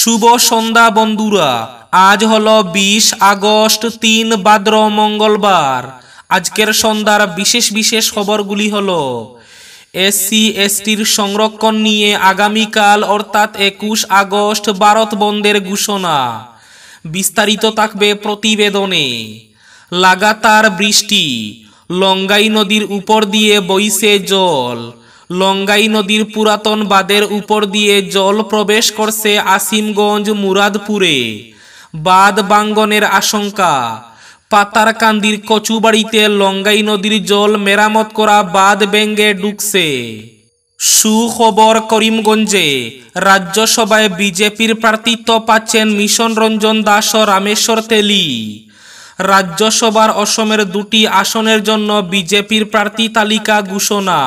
শুভ সন্ধ্যা বন্ধুরা। আজ হলো 20 আগস্ট, 3 ভাদ্র মঙ্গলবার। আজকের সন্ধ্যার বিশেষ বিশেষ খবরগুলি হলো এসসি এসটির সংরক্ষণ নিয়ে আগামীকাল অর্থাৎ 21 আগস্ট ভারত বন্ধের ঘোষণা। বিস্তারিত থাকবে প্রতিবেদনে। লাগাতার বৃষ্টি, লঙ্গাই নদীর উপর দিয়ে বইছে জল। লঙ্গাই নদীর পুরাতন বাঁধের উপর দিয়ে জল প্রবেশ করছে আসিমগঞ্জ মুরাদপুরে। বাঁধ ভাঙ্গনের আশঙ্কা। পাতারকান্দির কচুবাড়িতে লঙ্গাই নদীর জল মেরামত করা বাঁধ ভেঙে ঢুকছে। সুখবর করিমগঞ্জে রাজ্যসভায় বিজেপির প্রার্থিত্ব পাচ্ছেন মিশন রঞ্জন দাস ও রামেশ্বর তেলী। রাজ্যসভার অসমের 2টি আসনের জন্য বিজেপির প্রার্থী তালিকা ঘোষণা।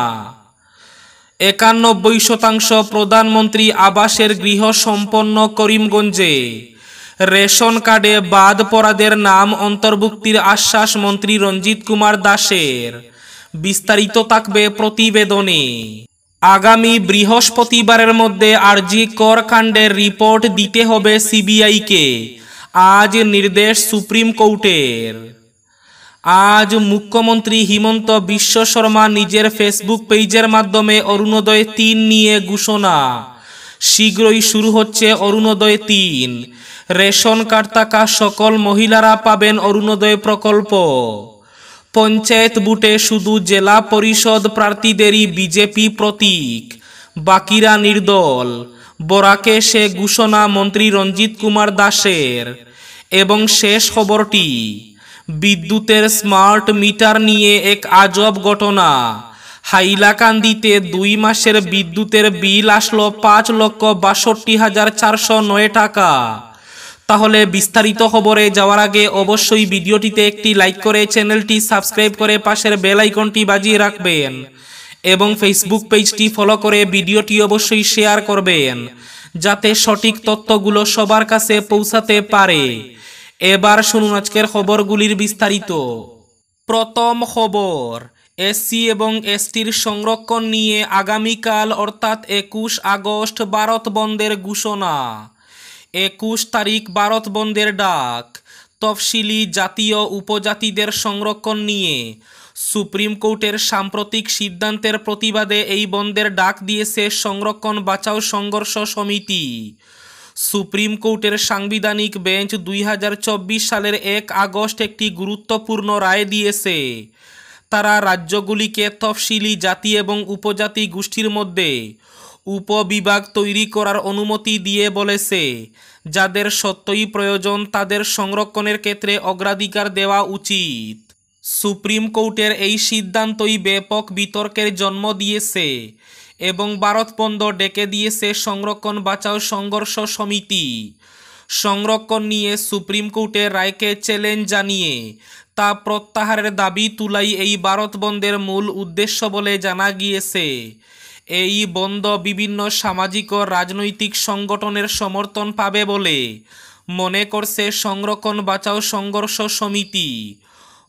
91% প্রধানমন্ত্রী আবাসের গৃহ সম্পন্ন করিমগঞ্জে। রেশন কার্ডে বাদ পড়াদের নাম অন্তর্ভুক্তির আশ্বাস মন্ত্রী রঞ্জিত কুমার দাসের। বিস্তারিত থাকবে প্রতিবেদনে। আগামী বৃহস্পতিবারের মধ্যে আরজি কর কাণ্ডের রিপোর্ট দিতে হবে সিবিআইকে, আজ নির্দেশ সুপ্রিম কোর্টের। আজ মুখ্যমন্ত্রী হিমন্ত বিশ্ব শর্মা নিজের ফেসবুক পেজের মাধ্যমে অরুণোদয় 3 নিয়ে ঘোষণা। শীঘ্রই শুরু হচ্ছে অরুণোদয় 3। রেশন কার্ড থাকা সকল মহিলারা পাবেন অরুণোদয় প্রকল্প। পঞ্চায়েত ভোটে শুধু জেলা পরিষদ প্রার্থীদেরই বিজেপি প্রতীক, বাকিরা নির্দল। বরাকে সে ঘোষণা মন্ত্রী রঞ্জিত কুমার দাসের। এবং শেষ খবরটি, বিদ্যুতের স্মার্ট মিটার নিয়ে এক আজব ঘটনা। হাইলাকান্দিতে 2 মাসের বিদ্যুতের বিল আসলো 5,62,409 টাকা। তাহলে বিস্তারিত খবরে যাওয়ার আগে অবশ্যই ভিডিওটিতে একটি লাইক করে চ্যানেলটি সাবস্ক্রাইব করে পাশের বেল আইকনটি বাজিয়ে রাখবেন এবং ফেসবুক পেজটি ফলো করে ভিডিওটি অবশ্যই শেয়ার করবেন যাতে সঠিক তথ্যগুলো সবার কাছে পৌঁছাতে পারে। এবার শুনুন আজকের খবরগুলির বিস্তারিত। প্রথম খবর, এসসি এবং এসটির সংরক্ষণ নিয়ে আগামীকাল অর্থাৎ 21 আগস্ট ভারত বন্ধের ঘোষণা। 21 তারিখ ভারত বন্ধের ডাক। তফসিলি জাতি ও উপজাতিদের সংরক্ষণ নিয়ে সুপ্রিম কোর্টের সাম্প্রতিক সিদ্ধান্তের প্রতিবাদে এই বন্ধের ডাক দিয়েছে সংরক্ষণ বাঁচাও সংঘর্ষ সমিতি। সুপ্রিম কোর্টের সাংবিধানিক বেঞ্চ 2024 সালের 1 আগস্ট একটি গুরুত্বপূর্ণ রায় দিয়েছে। তারা রাজ্যগুলিকে তফসিলি জাতি এবং উপজাতি গোষ্ঠীর মধ্যে উপবিভাগ তৈরি করার অনুমতি দিয়ে বলেছে, যাদের সত্যই প্রয়োজন তাদের সংরক্ষণের ক্ষেত্রে অগ্রাধিকার দেওয়া উচিত। সুপ্রিম কোর্টের এই সিদ্ধান্তই ব্যাপক বিতর্কের জন্ম দিয়েছে এবং ভারত বন্ধ ডেকে দিয়েছে সংরক্ষণ বাঁচাও সংঘর্ষ সমিতি। সংরক্ষণ নিয়ে সুপ্রিম কোর্টের রায়কে চ্যালেঞ্জ জানিয়ে তা প্রত্যাহারের দাবি তুলাই এই ভারত বন্ধের মূল উদ্দেশ্য বলে জানা গিয়েছে। এই বন্ধ বিভিন্ন সামাজিক ও রাজনৈতিক সংগঠনের সমর্থন পাবে বলে মনে করছে সংরক্ষণ বাঁচাও সংঘর্ষ সমিতি।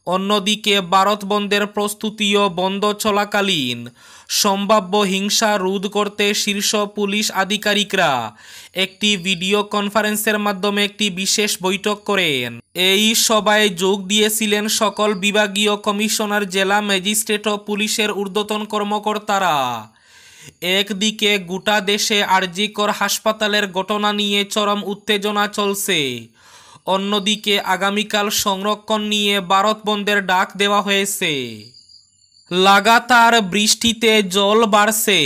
অন্যদিকে ভারত বন্ধের প্রস্তুতি ও বন্ধ চলাকালীন সম্ভাব্য হিংসা রোধ করতে শীর্ষ পুলিশ আধিকারিকরা একটি ভিডিও কনফারেন্সের মাধ্যমে একটি বিশেষ বৈঠক করেন। এই সভায় যোগ দিয়েছিলেন সকল বিভাগীয় কমিশনার, জেলা ম্যাজিস্ট্রেট ও পুলিশের ঊর্ধ্বতন কর্মকর্তারা। একদিকে গোটা দেশে আরজি কর হাসপাতালের ঘটনা নিয়ে চরম উত্তেজনা চলছে, অন্যদিকে আগামীকাল সংরক্ষণ নিয়ে ভারত বন্ধের ডাক দেওয়া হয়েছে। লাগাতার বৃষ্টিতে জল বাড়ছে।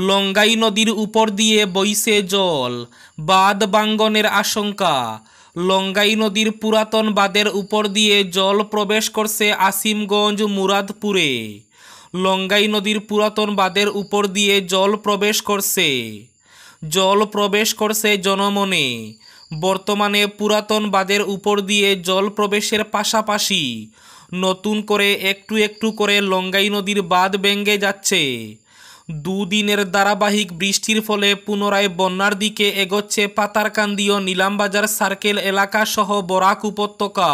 লঙ্গাই নদীর উপর দিয়ে বইছে জল। বাঁধ ভাঙ্গনের আশঙ্কা। লঙ্গাই নদীর পুরাতন বাঁধের উপর দিয়ে জল প্রবেশ করছে আসিমগঞ্জ মুরাদপুরে। লঙ্গাই নদীর পুরাতন বাঁধের উপর দিয়ে জল প্রবেশ করছে জনমনে। বর্তমানে পুরাতন বাঁধের উপর দিয়ে জল প্রবেশের পাশাপাশি নতুন করে একটু একটু করে লঙ্গাই নদীর বাঁধ ভেঙে যাচ্ছে। 2 দিনের ধারাবাহিক বৃষ্টির ফলে পুনরায় বন্যার দিকে এগোচ্ছে পাতারকান্দি ও নিলামবাজার সার্কেল এলাকা সহ বরাক উপত্যকা।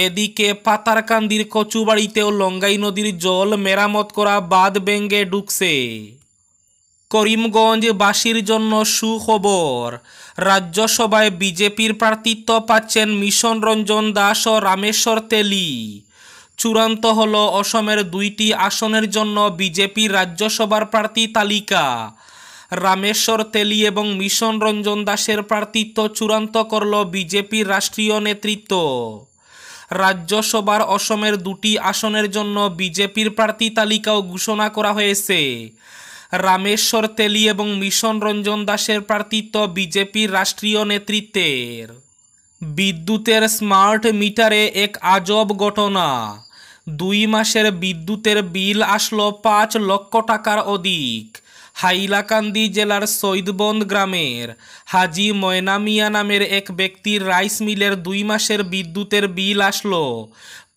এদিকে পাতারকান্দির কচুবাড়িতেও লঙ্গাই নদীর জল মেরামত করা বাঁধ ভেঙে ঢুকছে। করিমগঞ্জবাসীর জন্য সুখবর, রাজ্যসভায় বিজেপির প্রার্থিত্ব পাচ্ছেন মিশন রঞ্জন দাস ও রামেশ্বর তেলী। চূড়ান্ত হল অসমের 2টি আসনের জন্য বিজেপির রাজ্যসভার প্রার্থী তালিকা। রামেশ্বর তেলী এবং মিশন রঞ্জন দাসের প্রার্থিত্ব চূড়ান্ত করল বিজেপির রাষ্ট্রীয় নেতৃত্ব। রাজ্যসভার অসমের 2টি আসনের জন্য বিজেপির প্রার্থী তালিকাও ঘোষণা করা হয়েছে। রামেশ্বর তেলী এবং মিশন রঞ্জন দাসের প্রার্থিত্ব বিজেপির রাষ্ট্রীয় নেতৃত্বের। বিদ্যুতের স্মার্ট মিটারে এক আজব ঘটনা। 2 মাসের বিদ্যুতের বিল আসলো 5 লক্ষ টাকার অধিক। হাইলাকান্দি জেলার সৈদবন্দ গ্রামের হাজি ময়না মিয়া নামের এক ব্যক্তির রাইস মিলের 2 মাসের বিদ্যুতের বিল আসলো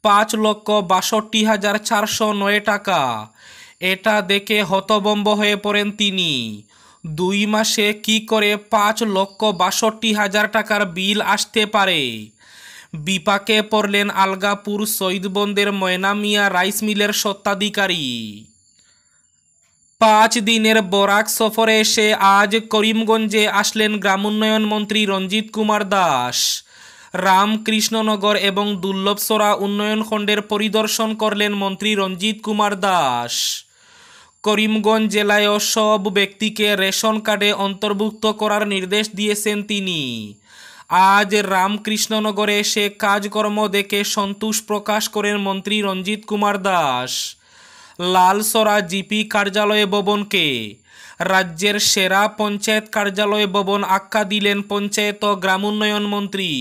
5,62,409 টাকা। এটা দেখে হতভম্ব হয়ে পড়েন তিনি। 2 মাসে কি করে 5,62,000 টাকার বিল আসতে পারে? বিপাকে পড়লেন আলগাপুর সৈদবন্দের ময়না মিয়া রাইস মিলের স্বত্বাধিকারী। 5 দিনের বরাক সফরে এসে আজ করিমগঞ্জে আসলেন গ্রামোন্নয়ন মন্ত্রী রঞ্জিত কুমার দাস। রামকৃষ্ণনগর এবং দুর্লভসরা উন্নয়ন খণ্ডের পরিদর্শন করলেন মন্ত্রী রঞ্জিত কুমার দাস। করিমগঞ্জ জেলায়ও সব ব্যক্তিকে রেশন কার্ডে অন্তর্ভুক্ত করার নির্দেশ দিয়েছেন তিনি। আজ রামকৃষ্ণনগরে এসে কাজকর্ম দেখে সন্তোষ প্রকাশ করেন মন্ত্রী রঞ্জিত কুমার দাস। লালসরা জিপি কার্যালয় ভবনকে রাজ্যের সেরা পঞ্চায়েত কার্যালয় ভবন আখ্যা দিলেন পঞ্চায়েত ও গ্রামোন্নয়ন মন্ত্রী।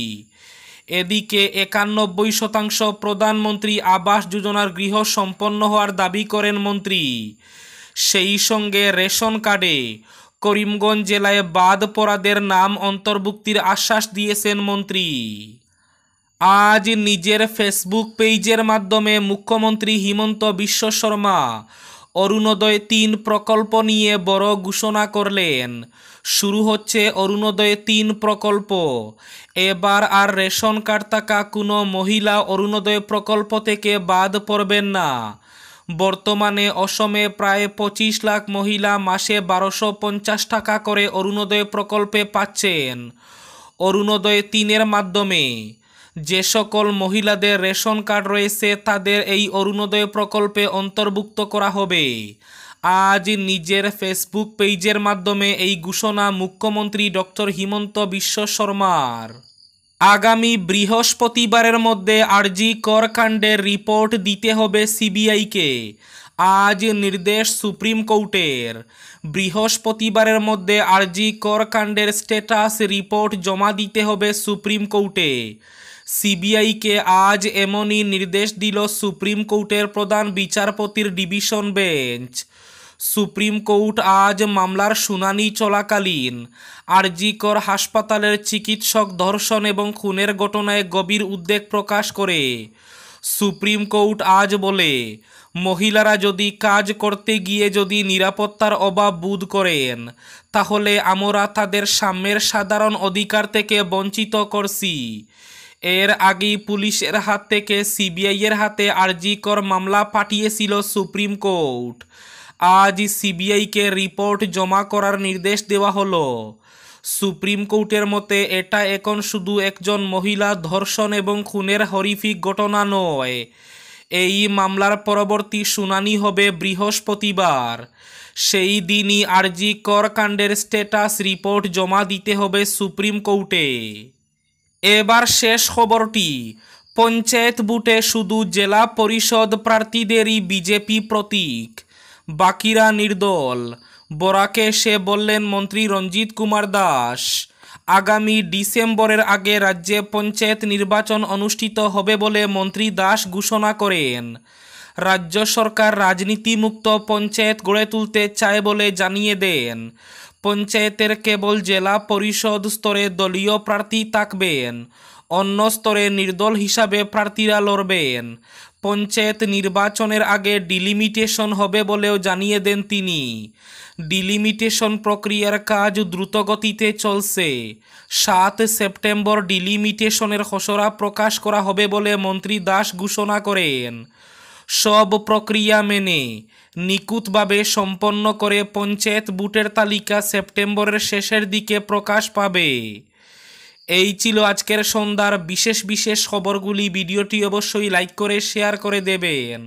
এদিকে 91% প্রধানমন্ত্রী আবাস যোজনার গৃহ সম্পন্ন হওয়ার দাবি করেন মন্ত্রী। সেই সঙ্গে রেশন কার্ডে করিমগঞ্জ জেলায় বাদ পড়াদের নাম অন্তর্ভুক্তির আশ্বাস দিয়েছেন মন্ত্রী। আজ নিজের ফেসবুক পেজের মাধ্যমে মুখ্যমন্ত্রী হিমন্ত বিশ্ব শর্মা অরুণোদয় 3 প্রকল্প নিয়ে বড় ঘোষণা করলেন। শুরু হচ্ছে অরুণোদয় 3 প্রকল্প। এবার আর রেশন কার্ড থাকা কোনো মহিলা অরুণোদয় প্রকল্প থেকে বাদ পড়বেন না। বর্তমানে অসমে প্রায় 25 লাখ মহিলা মাসে 1250 টাকা করে অরুণোদয় প্রকল্পে পাচ্ছেন। অরুণোদয় 3-এর মাধ্যমে যে সকল মহিলাদের রেশন কার্ড রয়েছে তাদের এই অরুণোদয় প্রকল্পে অন্তর্ভুক্ত করা হবে। আজ নিজের ফেসবুক পেজের মাধ্যমে এই ঘোষণা মুখ্যমন্ত্রী ডক্টর হিমন্ত বিশ্ব শর্মার। আগামী বৃহস্পতিবারের মধ্যে আরজি কর কাণ্ডের রিপোর্ট দিতে হবে সিবিআইকে। আজ নির্দেশ সুপ্রিম কোর্টের। বৃহস্পতিবারের মধ্যে আরজি কর কাণ্ডের স্ট্যাটাস রিপোর্ট জমা দিতে হবে সুপ্রিম কোর্টে। সিবিআইকে আজ এমনই নির্দেশ দিল সুপ্রিম কোর্টের প্রধান বিচারপতির ডিভিশন বেঞ্চ। সুপ্রিম কোর্ট আজ মামলার শুনানি চলাকালীন আরজি কর হাসপাতালের চিকিৎসক ধর্ষণ এবং খুনের ঘটনায় গভীর উদ্বেগ প্রকাশ করে সুপ্রিম কোর্ট আজ বলে, মহিলারা যদি কাজ করতে গিয়ে যদি নিরাপত্তার অভাব বোধ করেন তাহলে আমরা তাদের সাম্যের সাধারণ অধিকার থেকে বঞ্চিত করছি। এর আগেই পুলিশের হাত থেকে সিবিআইয়ের হাতে আরজি কর মামলা পাঠিয়েছিল সুপ্রিম কোর্ট। আজ সিবিআইকে রিপোর্ট জমা করার নির্দেশ দেওয়া হলো। সুপ্রিম কোর্টের মতে এটা এখন শুধু একজন মহিলা ধর্ষণ এবং খুনের হরিফিক ঘটনা নয়। এই মামলার পরবর্তী শুনানি হবে বৃহস্পতিবার। সেই দিনই আরজি কর কাণ্ডের স্ট্যাটাস রিপোর্ট জমা দিতে হবে সুপ্রিম কোর্টে। এবার শেষ খবরটি, পঞ্চায়েত ভোটে শুধু জেলা পরিষদ প্রার্থীদেরই বিজেপি প্রতীক, বাকিরা নির্দল। বরাকে এসে বললেন মন্ত্রী রঞ্জিত কুমার দাস। আগামী ডিসেম্বরের আগে রাজ্যে পঞ্চায়েত নির্বাচন অনুষ্ঠিত হবে বলে মন্ত্রী দাস ঘোষণা করেন। রাজ্য সরকার রাজনীতিমুক্ত পঞ্চায়েত গড়ে তুলতে চায় বলে জানিয়ে দেন। পঞ্চায়েতের কেবল জেলা পরিষদ স্তরে দলীয় প্রার্থী থাকবেন, অন্য স্তরে নির্দল হিসাবে প্রার্থীরা লড়বেন। পঞ্চায়েত নির্বাচনের আগে ডিলিমিটেশন হবে বলেও জানিয়ে দেন তিনি। ডিলিমিটেশন প্রক্রিয়ার কাজ দ্রুতগতিতে চলছে। 7 সেপ্টেম্বর ডিলিমিটেশনের খসড়া প্রকাশ করা হবে বলে মন্ত্রী দাস ঘোষণা করেন। সব প্রক্রিয়া মেনে নিখুঁতভাবে সম্পন্ন করে পঞ্চায়েত ভোটের তালিকা সেপ্টেম্বরের শেষের দিকে প্রকাশ পাবে। এই ছিল আজকের সন্ধ্যার বিশেষ খবরগুলি। ভিডিওটি অবশ্যই লাইক করে শেয়ার করে দেবেন।